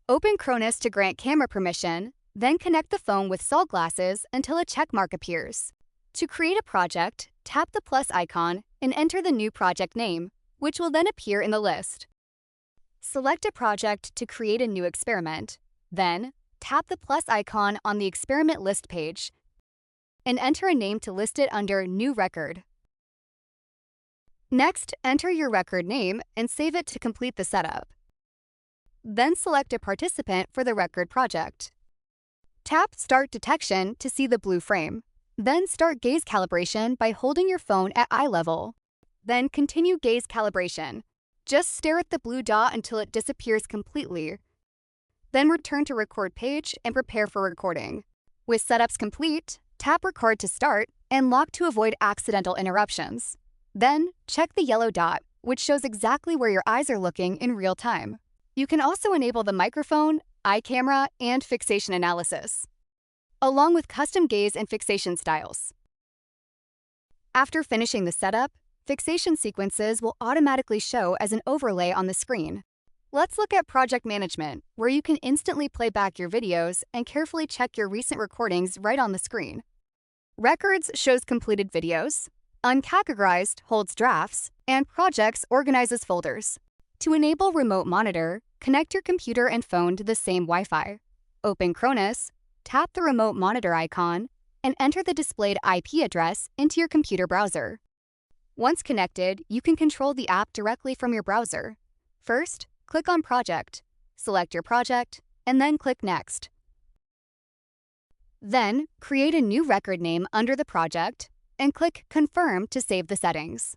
Open Chronus to grant camera permission, then connect the phone with sol glasses until a check mark appears. To create a project, tap the plus icon and enter the new project name, which will then appear in the list. Select a project to create a new experiment. Then, tap the plus icon on the experiment list page and enter a name to list it under New Record. Next, enter your record name and save it to complete the setup. Then select a participant for the record project. Tap Start Detection to see the blue frame. Then start gaze calibration by holding your phone at eye level. Then continue gaze calibration. Just stare at the blue dot until it disappears completely. Then return to record page and prepare for recording. With setups complete, tap record to start and lock to avoid accidental interruptions. Then check the yellow dot, which shows exactly where your eyes are looking in real time. You can also enable the microphone, eye camera, and fixation analysis, along with custom gaze and fixation styles. After finishing the setup, fixation sequences will automatically show as an overlay on the screen. Let's look at project management, where you can instantly play back your videos and carefully check your recent recordings right on the screen. Records shows completed videos, Uncategorized holds drafts, and Projects organizes folders. To enable Remote Monitor, connect your computer and phone to the same Wi-Fi. Open Chronus, tap the Remote Monitor icon, and enter the displayed IP address into your computer browser. Once connected, you can control the app directly from your browser. First, click on Project, select your project, and then click Next. Then, create a new record name under the project and click Confirm to save the settings.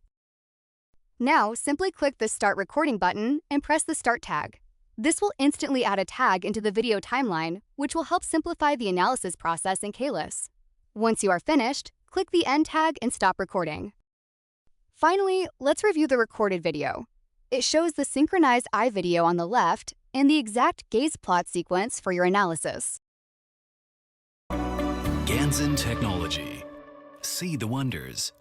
Now, simply click the Start Recording button and press the Start tag. This will instantly add a tag into the video timeline, which will help simplify the analysis process in Calibration. Once you are finished, click the End tag and stop recording. Finally, let's review the recorded video. It shows the synchronized eye video on the left and the exact gaze plot sequence for your analysis. Ganzin Technology. See the wonders.